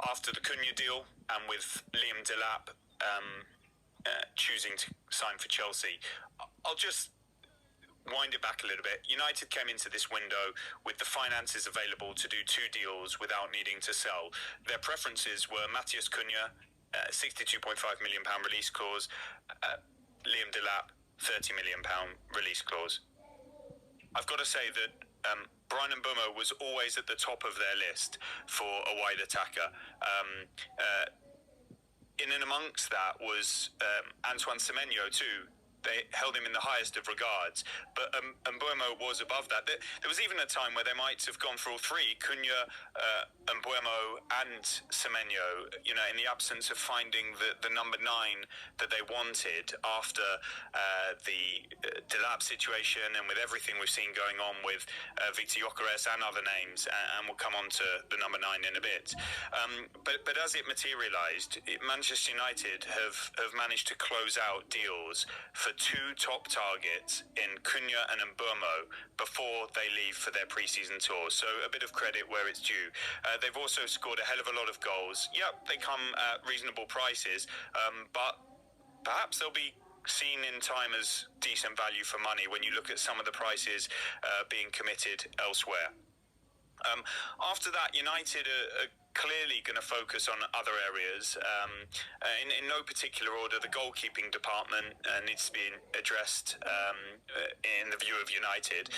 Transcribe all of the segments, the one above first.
after the Cunha deal and with Liam Delap choosing to sign for Chelsea. I'll just wind it back a little bit. United came into this window with the finances available to do 2 deals without needing to sell. Their preferences were Matheus Cunha, £62.5 million release clause, Liam Delap, £30 million release clause. I've got to say that Bryan Mbeumo was always at the top of their list for a wide attacker. In and amongst that was Antoine Semenyo too. They held him in the highest of regards, but Mbeumo was above that. There was even a time where they might have gone for all 3, Cunha, Mbeumo and Semenyo, in the absence of finding the number 9 that they wanted after the Delap situation and with everything we've seen going on with Victor Gyokeres and other names, and we'll come on to the number 9 in a bit. But as it materialised, Manchester United have managed to close out deals for 2 top targets in Cunha and Mbeumo before they leave for their pre-season tour. So a bit of credit where it's due. They've also scored a hell of a lot of goals. Yep, they come at reasonable prices, but perhaps they'll be seen in time as decent value for money when you look at some of the prices being committed elsewhere. After that, United are clearly going to focus on other areas. In no particular order, the goalkeeping department needs to be addressed in the view of United.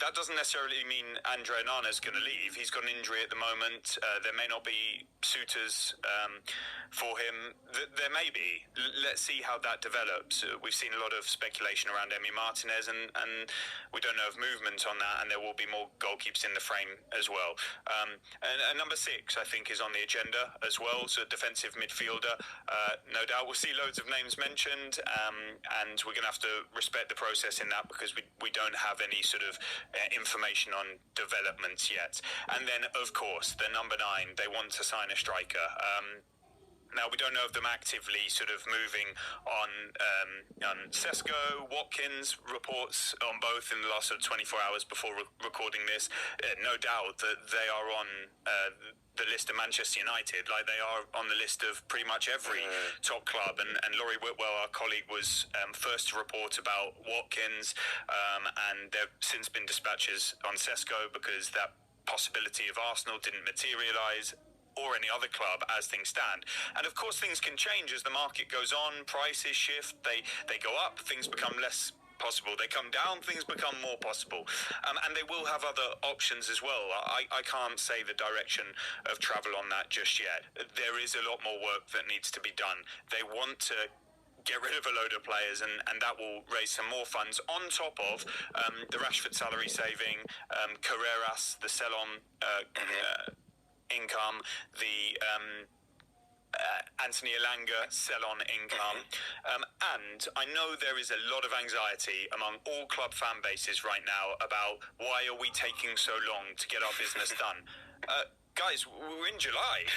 That doesn't necessarily mean Andre Onana's going to leave. He's got an injury at the moment. There may not be suitors for him. There may be. Let's see how that develops. We've seen a lot of speculation around Emi Martinez, and we don't know of movement on that, and there will be more goalkeepers in the frame as well. And number 6, I think, is on the agenda as well. So defensive midfielder, no doubt we'll see loads of names mentioned, and we're going to have to respect the process in that because we don't have any sort of information on developments yet. And then, of course, the number 9, they want to sign a striker. Now, we don't know of them actively sort of moving on Sesko, Watkins, reports on both in the last sort of 24 hours before recording this. No doubt that they are on the list of Manchester United, like they are on the list of pretty much every top club. And Laurie Whitwell, our colleague, was first to report about Watkins, and there have since been dispatches on Sesko because that possibility of Arsenal didn't materialise, or any other club as things stand. And of course things can change as the market goes on, prices shift, they go up, things become less possible, they come down, things become more possible, and they will have other options as well. I can't say the direction of travel on that just yet. There is a lot more work that needs to be done. They want to get rid of a load of players, and that will raise some more funds on top of the Rashford salary saving, Carreras, the sell-on income, the Anthony Elanga sell-on income, and I know there is a lot of anxiety among all club fan bases right now about why are we taking so long to get our business done. Guys, we're in July.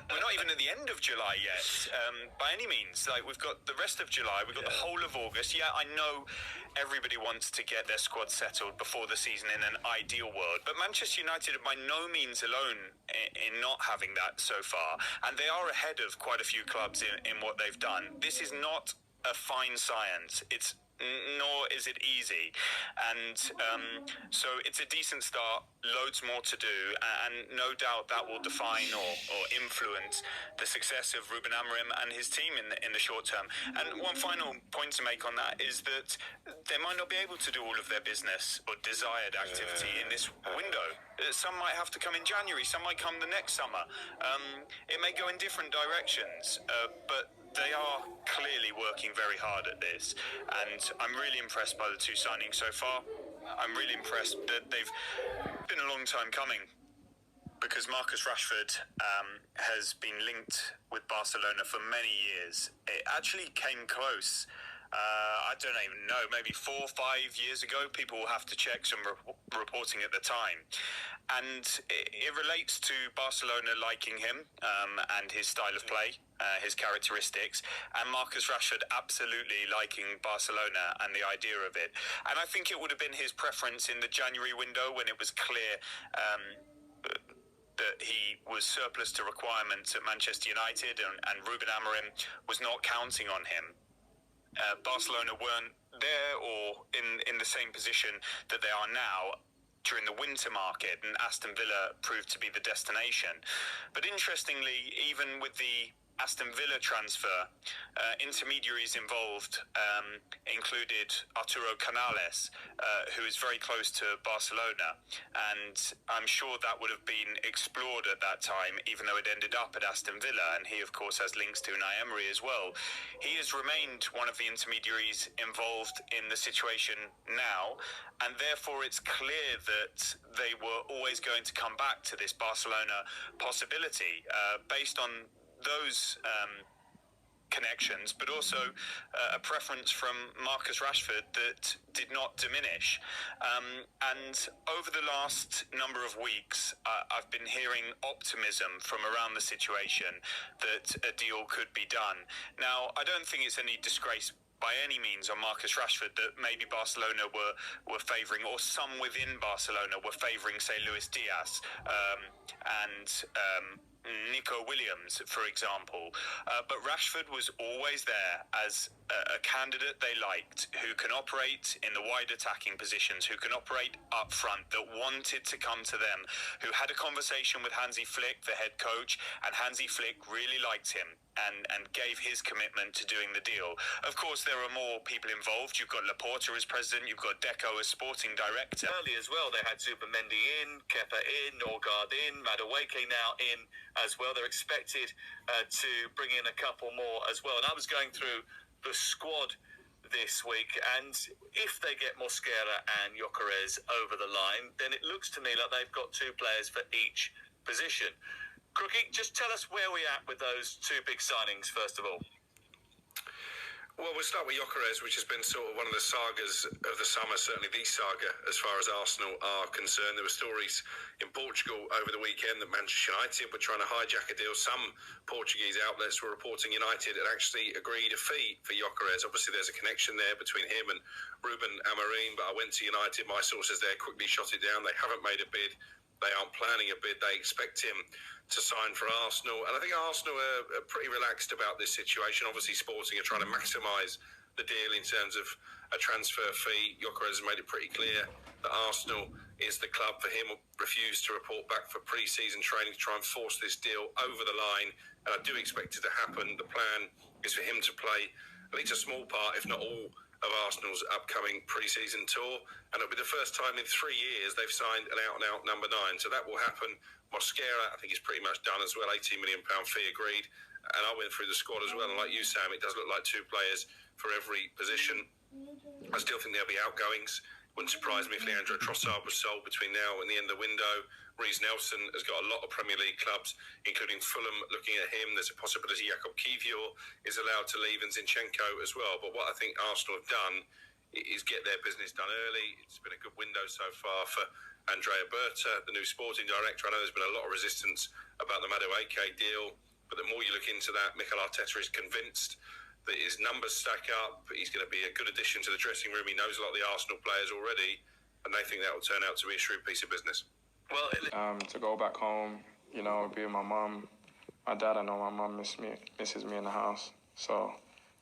We're not even at the end of July yet, by any means. We've got the rest of July, we've got the whole of August. Yeah, I know everybody wants to get their squad settled before the season in an ideal world, but Manchester United are by no means alone in not having that so far, and they are ahead of quite a few clubs in what they've done. This is not a fine science. Nor is it easy, and so it's a decent start, loads more to do, and no doubt that will define or influence the success of Ruben Amorim and his team in the short term. And one final point to make on that is that they might not be able to do all of their business or desired activity in this window. Some might have to come in January, some might come the next summer. It may go in different directions, but they are clearly working very hard at this, and I'm really impressed by the 2 signings so far. I'm really impressed that they've been a long time coming, because Marcus Rashford has been linked with Barcelona for many years. It actually came close. I don't even know, maybe 4 or 5 years ago. People will have to check some reporting at the time. And it relates to Barcelona liking him and his style of play, his characteristics, and Marcus Rashford absolutely liking Barcelona and the idea of it. And I think it would have been his preference in the January window when it was clear he was surplus to requirements at Manchester United, and Ruben Amorim was not counting on him. Barcelona weren't there or in the same position that they are now during the winter market, and Aston Villa proved to be the destination. But interestingly, even with the Aston Villa transfer, intermediaries involved included Arturo Canales, who is very close to Barcelona, and I'm sure that would have been explored at that time, even though it ended up at Aston Villa, and he of course has links to Unai Emery as well. He has remained one of the intermediaries involved in the situation now, and therefore it's clear that they were always going to come back to this Barcelona possibility, based on those connections, but also a preference from Marcus Rashford that did not diminish. And over the last number of weeks, I've been hearing optimism from around the situation that a deal could be done. Now, I don't think it's any disgrace by any means on Marcus Rashford that maybe Barcelona were favouring, or some within Barcelona were favouring, say, Luis Diaz and Nico Williams, for example. But Rashford was always there as a candidate they liked, who can operate in the wide attacking positions, who can operate up front, that wanted to come to them, who had a conversation with Hansi Flick, the head coach, and Hansi Flick really liked him and gave his commitment to doing the deal. Of course, there are more people involved. You've got Laporta as president, you've got Deco as sporting director. Early as well, they had Zubimendi in, Kepa in, Norgard in, Madueke now in as well. They're expected to bring in a couple more as well. And I was going through the squad this week, and if they get Mosquera and Gyokeres over the line, then it looks to me like they've got two players for each position. Crookie, just tell us where we're at with those two big signings, first of all. Well, we'll start with Gyokeres, which has been sort of one of the sagas of the summer, certainly the saga as far as Arsenal are concerned. There were stories in Portugal over the weekend that Manchester United were trying to hijack a deal. Some Portuguese outlets were reporting United had actually agreed a fee for Gyokeres. Obviously, there's a connection there between him and Ruben Amorim, but I went to United. My sources there quickly shot it down. They haven't made a bid. They aren't planning a bid. They expect him to sign for Arsenal. And I think Arsenal are pretty relaxed about this situation. Obviously, Sporting are trying to maximise the deal in terms of a transfer fee. Gyokeres has made it pretty clear that Arsenal is the club for him. Refused to report back for pre-season training to try and force this deal over the line. And I do expect it to happen. The plan is for him to play at least a small part, if not all, of Arsenal's upcoming pre-season tour, and it'll be the first time in 3 years they've signed an out-and-out number 9, so that will happen. Mosquera, I think, is pretty much done as well. £18 million fee agreed, and I went through the squad as well, and like you, Sam, it does look like two players for every position. I still think there'll be outgoings. Wouldn't surprise me if Leandro Trossard was sold between now and the end of the window. Reece Nelson has got a lot of Premier League clubs, including Fulham, looking at him. There's a possibility Jakub Kiwior is allowed to leave, and Zinchenko as well. But what I think Arsenal have done is get their business done early. It's been a good window so far for Andrea Berta, the new sporting director. I know there's been a lot of resistance about the Madueke deal, but the more you look into that, Mikel Arteta is convinced that his numbers stack up. He's going to be a good addition to the dressing room. He knows a lot of the Arsenal players already, and they think that will turn out to be a shrewd piece of business. Well, to go back home, you know, be with my mum, my dad. I know my mum misses me in the house, so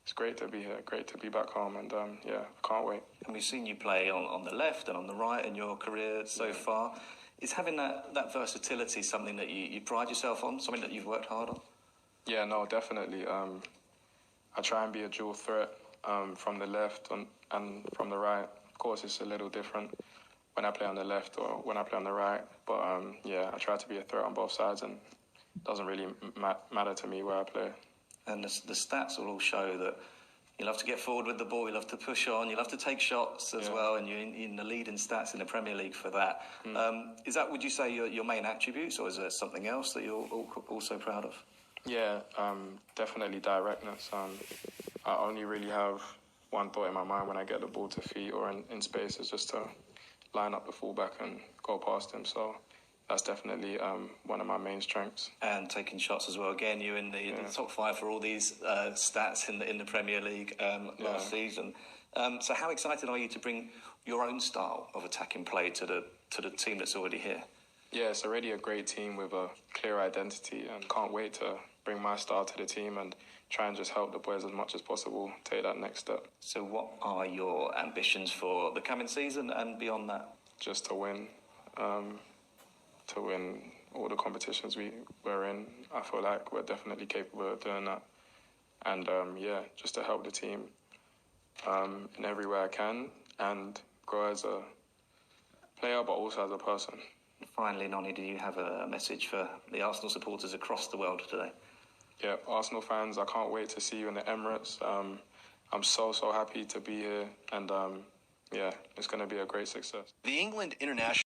it's great to be here, great to be back home, and yeah, I can't wait. And we've seen you play on the left and on the right in your career so far. Is having that versatility something that you pride yourself on, something that you've worked hard on? Yeah, no, definitely. I try and be a dual threat from the left and from the right. Of course, it's a little different when I play on the left or when I play on the right. But yeah, I try to be a threat on both sides, and it doesn't really matter to me where I play. And the stats will all show that you love to get forward with the ball, you love to push on, you love to take shots as well, and you're in the leading stats in the Premier League for that. Is that, would you say, your main attributes, or is there something else that you're also proud of? Yeah, definitely directness. I only really have one thought in my mind when I get the ball to feet or in space, is just to line up the fullback and go past him. So that's definitely one of my main strengths. And taking shots as well. Again, you're in the top 5 for all these stats in the Premier League last season. So how excited are you to bring your own style of attacking play to the team that's already here? Yeah, it's already a great team with a clear identity, and can't wait to bring my style to the team and try and just help the boys as much as possible take that next step. So what are your ambitions for the coming season and beyond that? Just to win all the competitions we're in. I feel like we're definitely capable of doing that. And just to help the team in every way I can and grow as a player, but also as a person. Finally, Noni, do you have a message for the Arsenal supporters across the world today? Yeah, Arsenal fans, I can't wait to see you in the Emirates. I'm so happy to be here, and it's going to be a great success. The England international